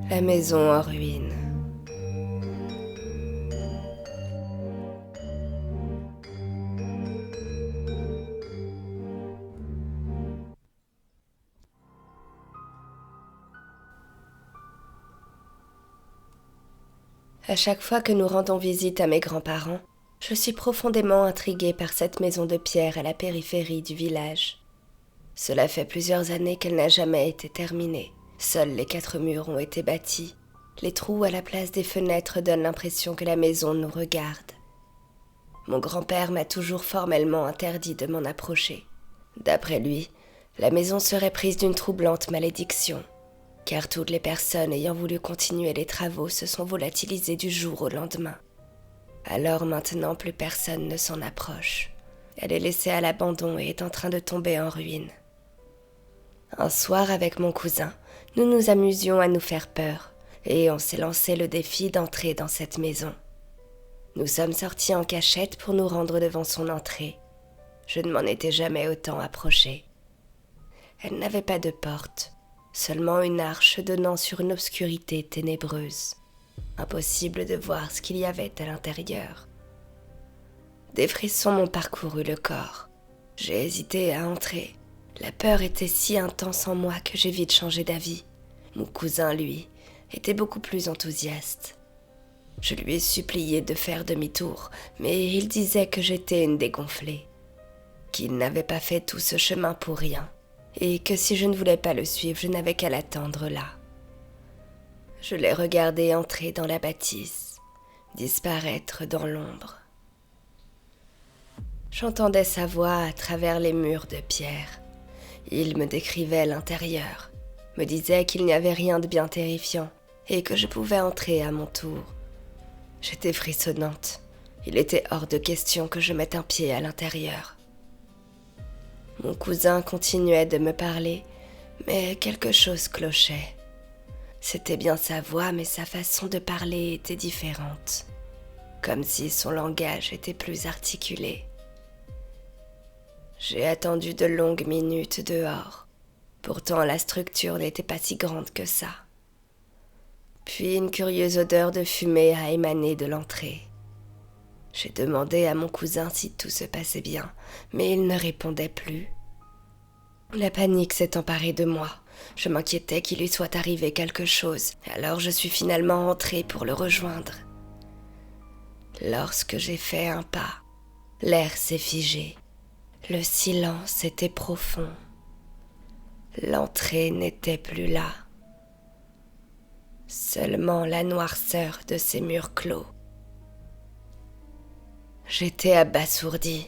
La maison en ruine. À chaque fois que nous rendons visite à mes grands-parents, je suis profondément intriguée par cette maison de pierre à la périphérie du village. Cela fait plusieurs années qu'elle n'a jamais été terminée. Seuls les 4 murs ont été bâtis. Les trous à la place des fenêtres donnent l'impression que la maison nous regarde. Mon grand-père m'a toujours formellement interdit de m'en approcher. D'après lui, la maison serait prise d'une troublante malédiction, car toutes les personnes ayant voulu continuer les travaux se sont volatilisées du jour au lendemain. Alors maintenant, plus personne ne s'en approche. Elle est laissée à l'abandon et est en train de tomber en ruine. Un soir, avec mon cousin, nous nous amusions à nous faire peur, et on s'est lancé le défi d'entrer dans cette maison. Nous sommes sortis en cachette pour nous rendre devant son entrée. Je ne m'en étais jamais autant approchée. Elle n'avait pas de porte, seulement une arche donnant sur une obscurité ténébreuse. Impossible de voir ce qu'il y avait à l'intérieur. Des frissons m'ont parcouru le corps. J'ai hésité à entrer. La peur était si intense en moi que j'ai vite changé d'avis. Mon cousin, lui, était beaucoup plus enthousiaste. Je lui ai supplié de faire demi-tour, mais il disait que j'étais une dégonflée, qu'il n'avait pas fait tout ce chemin pour rien, et que si je ne voulais pas le suivre, je n'avais qu'à l'attendre là. Je l'ai regardé entrer dans la bâtisse, disparaître dans l'ombre. J'entendais sa voix à travers les murs de pierre. Il me décrivait l'intérieur, me disait qu'il n'y avait rien de bien terrifiant et que je pouvais entrer à mon tour. J'étais frissonnante. Il était hors de question que je mette un pied à l'intérieur. Mon cousin continuait de me parler, mais quelque chose clochait. C'était bien sa voix, mais sa façon de parler était différente, comme si son langage était plus articulé. J'ai attendu de longues minutes dehors. Pourtant, la structure n'était pas si grande que ça. Puis une curieuse odeur de fumée a émané de l'entrée. J'ai demandé à mon cousin si tout se passait bien, mais il ne répondait plus. La panique s'est emparée de moi. Je m'inquiétais qu'il lui soit arrivé quelque chose, alors je suis finalement entrée pour le rejoindre. Lorsque j'ai fait un pas, l'air s'est figé. Le silence était profond. L'entrée n'était plus là. Seulement la noirceur de ces murs clos. J'étais abasourdie.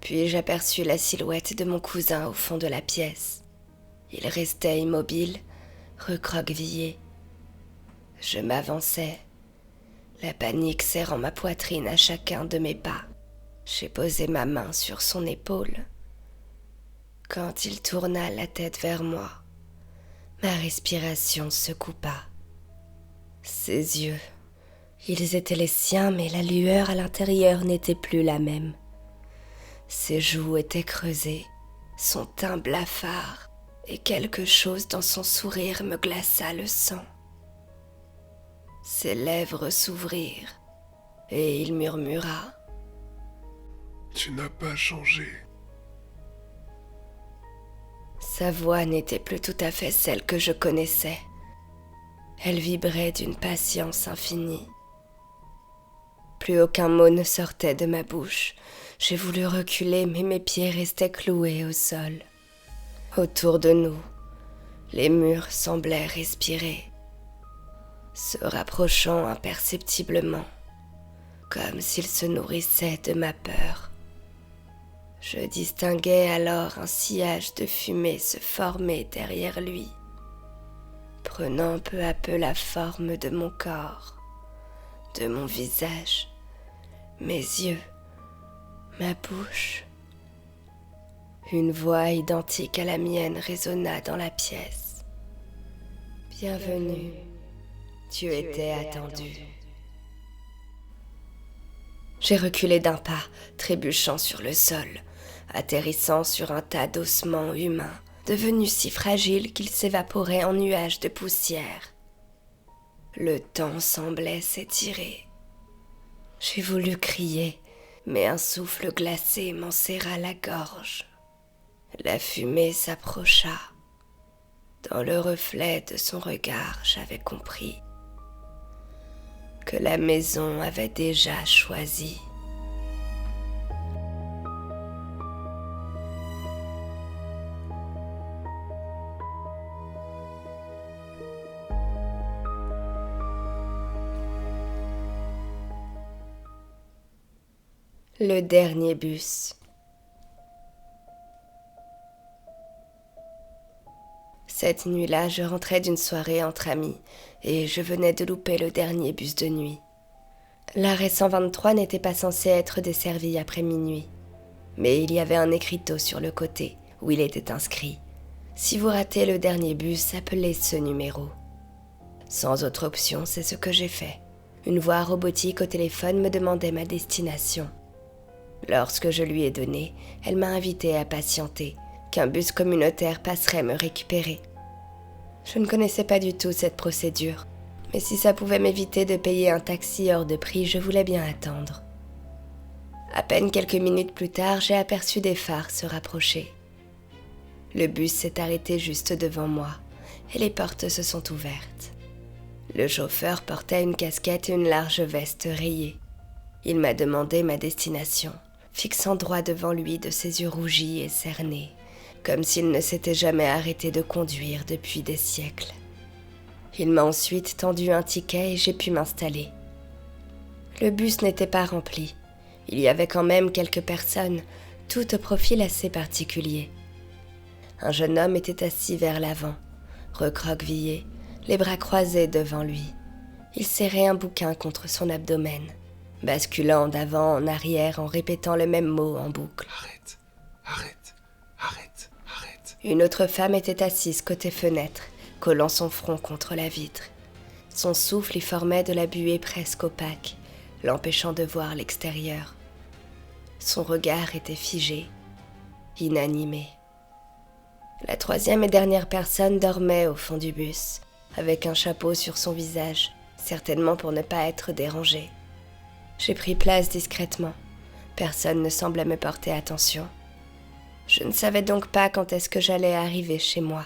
Puis j'aperçus la silhouette de mon cousin au fond de la pièce. Il restait immobile, recroquevillé. Je m'avançais, la panique serrant ma poitrine à chacun de mes pas. J'ai posé ma main sur son épaule. Quand il tourna la tête vers moi, ma respiration se coupa. Ses yeux, ils étaient les siens, mais la lueur à l'intérieur n'était plus la même. Ses joues étaient creusées, son teint blafard, et quelque chose dans son sourire me glaça le sang. Ses lèvres s'ouvrirent, et il murmura : « Tu n'as pas changé. » Sa voix n'était plus tout à fait celle que je connaissais. Elle vibrait d'une patience infinie. Plus aucun mot ne sortait de ma bouche. J'ai voulu reculer, mais mes pieds restaient cloués au sol. Autour de nous, les murs semblaient respirer, se rapprochant imperceptiblement, comme s'ils se nourrissaient de ma peur. Je distinguais alors un sillage de fumée se former derrière lui, prenant peu à peu la forme de mon corps, de mon visage, mes yeux, ma bouche. Une voix identique à la mienne résonna dans la pièce. « Bienvenue, tu étais attendu. » J'ai reculé d'un pas, trébuchant sur le sol, atterrissant sur un tas d'ossements humains, devenus si fragiles qu'ils s'évaporaient en nuages de poussière. Le temps semblait s'étirer. J'ai voulu crier, mais un souffle glacé m'en serra la gorge. La fumée s'approcha. Dans le reflet de son regard, j'avais compris que la maison avait déjà choisi. Le dernier bus. Cette nuit-là, je rentrais d'une soirée entre amis et je venais de louper le dernier bus de nuit. L'arrêt 123 n'était pas censé être desservi après minuit, mais il y avait un écriteau sur le côté où il était inscrit « Si vous ratez le dernier bus, appelez ce numéro ». Sans autre option, c'est ce que j'ai fait. Une voix robotique au téléphone me demandait ma destination. Lorsque je lui ai donné, elle m'a invité à patienter, qu'un bus communautaire passerait me récupérer. Je ne connaissais pas du tout cette procédure, mais si ça pouvait m'éviter de payer un taxi hors de prix, je voulais bien attendre. À peine quelques minutes plus tard, j'ai aperçu des phares se rapprocher. Le bus s'est arrêté juste devant moi, et les portes se sont ouvertes. Le chauffeur portait une casquette et une large veste rayée. Il m'a demandé ma destination, fixant droit devant lui de ses yeux rougis et cernés, comme s'il ne s'était jamais arrêté de conduire depuis des siècles. Il m'a ensuite tendu un ticket et j'ai pu m'installer. Le bus n'était pas rempli. Il y avait quand même quelques personnes, toutes au profil assez particulier. Un jeune homme était assis vers l'avant, recroquevillé, les bras croisés devant lui. Il serrait un bouquin contre son abdomen, basculant d'avant en arrière en répétant le même mot en boucle. Arrête, arrête, arrête, arrête. Une autre femme était assise côté fenêtre, collant son front contre la vitre. Son souffle y formait de la buée presque opaque, l'empêchant de voir l'extérieur. Son regard était figé, inanimé. La troisième et dernière personne dormait au fond du bus, avec un chapeau sur son visage, certainement pour ne pas être dérangée. J'ai pris place discrètement. Personne ne semblait me porter attention. Je ne savais donc pas quand est-ce que j'allais arriver chez moi,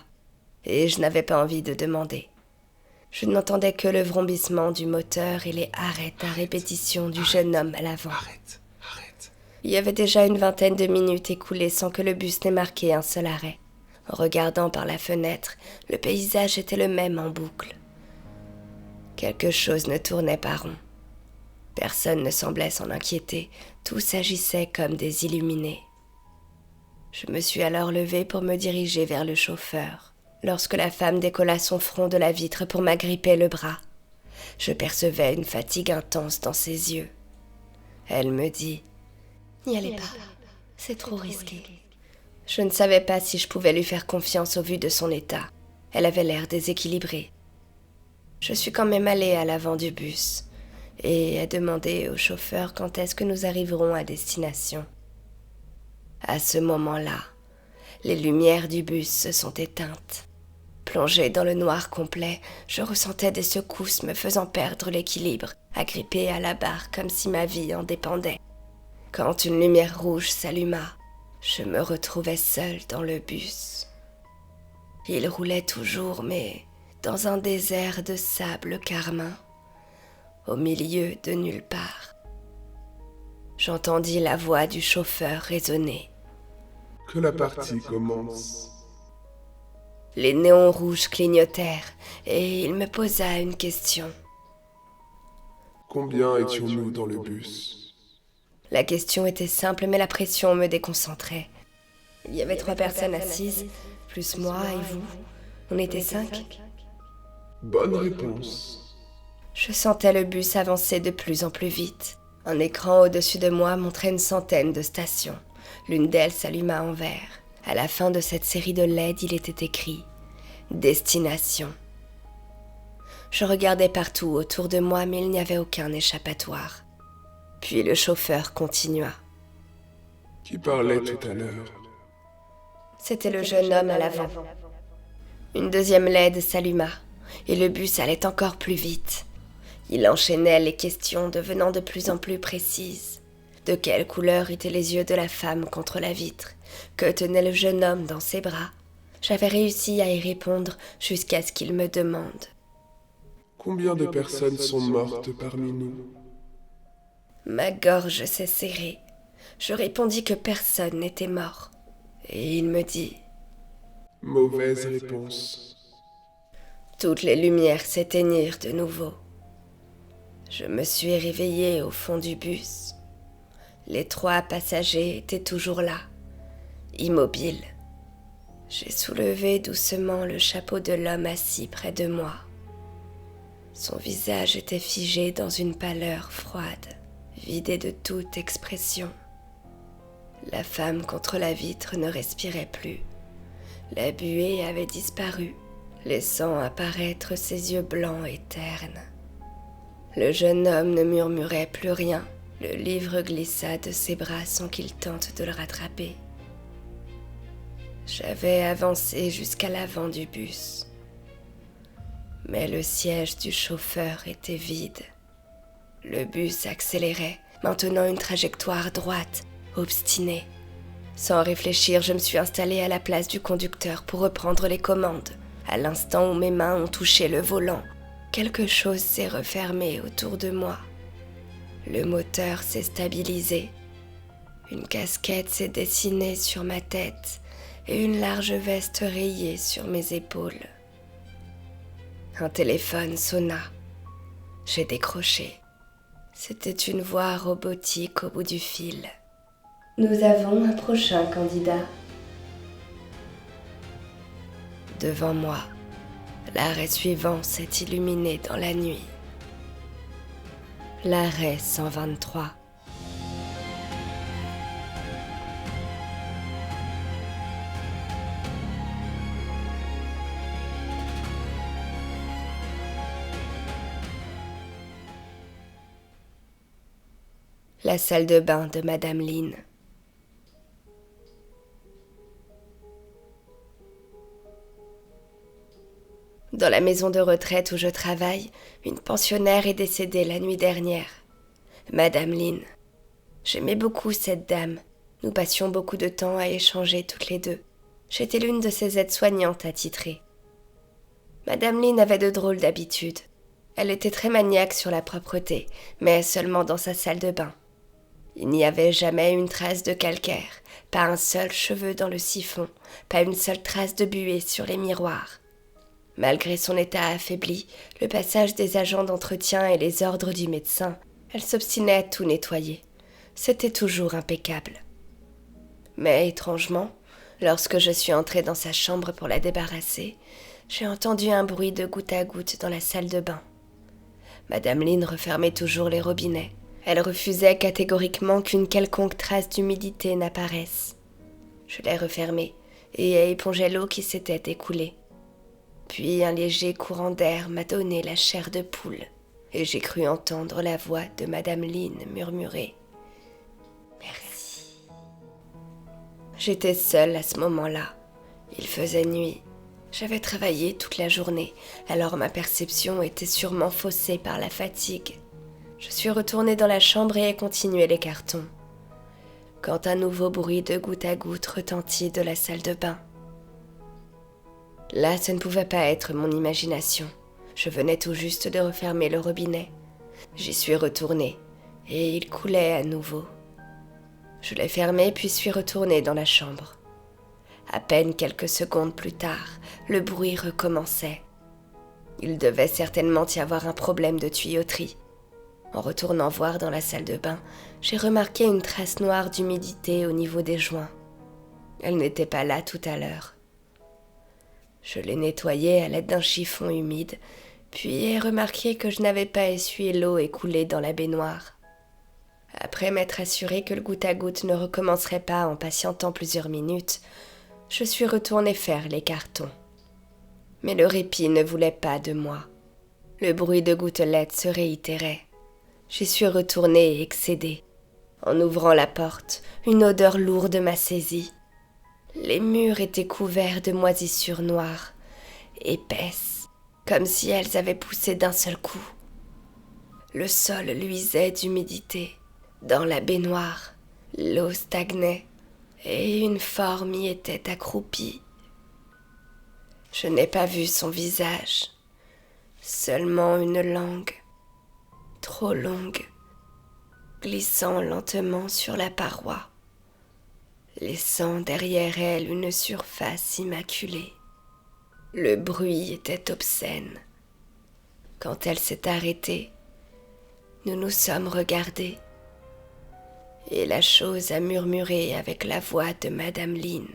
et je n'avais pas envie de demander. Je n'entendais que le vrombissement du moteur et les arrêts à répétition du jeune homme à l'avant. Arrête. Il y avait déjà une vingtaine de minutes écoulées sans que le bus n'ait marqué un seul arrêt. En regardant par la fenêtre, le paysage était le même en boucle. Quelque chose ne tournait pas rond. Personne ne semblait s'en inquiéter, tous agissaient comme des illuminés. Je me suis alors levée pour me diriger vers le chauffeur, lorsque la femme décolla son front de la vitre pour m'agripper le bras. Je percevais une fatigue intense dans ses yeux. Elle me dit « N'y allez pas, c'est trop risqué. » Je ne savais pas si je pouvais lui faire confiance au vu de son état. Elle avait l'air déséquilibrée. Je suis quand même allée à l'avant du bus et ai demandé au chauffeur quand est-ce que nous arriverons à destination. À ce moment-là, les lumières du bus se sont éteintes. Plongée dans le noir complet, je ressentais des secousses me faisant perdre l'équilibre, agrippée à la barre comme si ma vie en dépendait. Quand une lumière rouge s'alluma, je me retrouvais seule dans le bus. Il roulait toujours, mais dans un désert de sable carmin, au milieu de nulle part. J'entendis la voix du chauffeur résonner. Que la partie commence. Les néons rouges clignotèrent et il me posa une question. Combien étions-nous dans le bus? La question était simple, mais la pression me déconcentrait. Il y avait 3 personnes assises, plus moi et vous. On était 5. Bonne réponse. Je sentais le bus avancer de plus en plus vite. Un écran au-dessus de moi montrait une centaine de stations. L'une d'elles s'alluma en vert. À la fin de cette série de LED, il était écrit « Destination ». Je regardais partout autour de moi, mais il n'y avait aucun échappatoire. Puis le chauffeur continua. Qui parlait tout à l'heure? C'était le jeune homme à l'avant. Une deuxième LED s'alluma. et le bus allait encore plus vite. Il enchaînait les questions devenant de plus en plus précises. De quelle couleur étaient les yeux de la femme contre la vitre? Que tenait le jeune homme dans ses bras? J'avais réussi à y répondre jusqu'à ce qu'il me demande. Combien de personnes sont mortes parmi nous? Ma gorge s'est serrée. Je répondis que personne n'était mort. Et il me dit: Mauvaise réponse. Toutes les lumières s'éteignirent de nouveau. Je me suis réveillée au fond du bus. Les 3 passagers étaient toujours là, immobiles. J'ai soulevé doucement le chapeau de l'homme assis près de moi. Son visage était figé dans une pâleur froide, vidé de toute expression. La femme contre la vitre ne respirait plus. La buée avait disparu, laissant apparaître ses yeux blancs et ternes. Le jeune homme ne murmurait plus rien. Le livre glissa de ses bras sans qu'il tente de le rattraper. J'avais avancé jusqu'à l'avant du bus. Mais le siège du chauffeur était vide. Le bus accélérait, maintenant une trajectoire droite, obstinée. Sans réfléchir, je me suis installée à la place du conducteur pour reprendre les commandes. À l'instant où mes mains ont touché le volant, quelque chose s'est refermé autour de moi. Le moteur s'est stabilisé. Une casquette s'est dessinée sur ma tête et une large veste rayée sur mes épaules. Un téléphone sonna. J'ai décroché. C'était une voix robotique au bout du fil. Nous avons un prochain candidat. Devant moi, l'arrêt suivant s'est illuminé dans la nuit. L'arrêt 123. La salle de bain de Madame Lynn. Dans la maison de retraite où je travaille, une pensionnaire est décédée la nuit dernière. Madame Lynn. J'aimais beaucoup cette dame. Nous passions beaucoup de temps à échanger toutes les deux. J'étais l'une de ses aides-soignantes attitrées. Madame Lynn avait de drôles d'habitudes. Elle était très maniaque sur la propreté, mais seulement dans sa salle de bain. Il n'y avait jamais une trace de calcaire, pas un seul cheveu dans le siphon, pas une seule trace de buée sur les miroirs. Malgré son état affaibli, le passage des agents d'entretien et les ordres du médecin, elle s'obstinait à tout nettoyer. C'était toujours impeccable. Mais étrangement, lorsque je suis entrée dans sa chambre pour la débarrasser, j'ai entendu un bruit de goutte à goutte dans la salle de bain. Madame Lynn refermait toujours les robinets. Elle refusait catégoriquement qu'une quelconque trace d'humidité n'apparaisse. Je les refermai et épongeai l'eau qui s'était écoulée. Puis un léger courant d'air m'a donné la chair de poule, et j'ai cru entendre la voix de Madame Lynn murmurer « Merci ». J'étais seule à ce moment-là. Il faisait nuit. J'avais travaillé toute la journée, alors ma perception était sûrement faussée par la fatigue. Je suis retournée dans la chambre et ai continué les cartons, quand un nouveau bruit de goutte à goutte retentit de la salle de bain. Là, ce ne pouvait pas être mon imagination. Je venais tout juste de refermer le robinet. J'y suis retournée, et il coulait à nouveau. Je l'ai fermé puis suis retournée dans la chambre. À peine quelques secondes plus tard, le bruit recommençait. Il devait certainement y avoir un problème de tuyauterie. En retournant voir dans la salle de bain, j'ai remarqué une trace noire d'humidité au niveau des joints. Elle n'était pas là tout à l'heure. Je l'ai nettoyée à l'aide d'un chiffon humide, puis ai remarqué que je n'avais pas essuyé l'eau écoulée dans la baignoire. Après m'être assurée que le goutte à goutte ne recommencerait pas en patientant plusieurs minutes, je suis retournée faire les cartons. Mais le répit ne voulait pas de moi. Le bruit de gouttelettes se réitérait. J'y suis retournée excédée. En ouvrant la porte, une odeur lourde m'a saisie. Les murs étaient couverts de moisissures noires, épaisses, comme si elles avaient poussé d'un seul coup. Le sol luisait d'humidité. Dans la baignoire, l'eau stagnait et une forme y était accroupie. Je n'ai pas vu son visage, seulement une langue, trop longue, glissant lentement sur la paroi, laissant derrière elle une surface immaculée. Le bruit était obscène. Quand elle s'est arrêtée, nous nous sommes regardés, et la chose a murmuré avec la voix de Madame Lynn.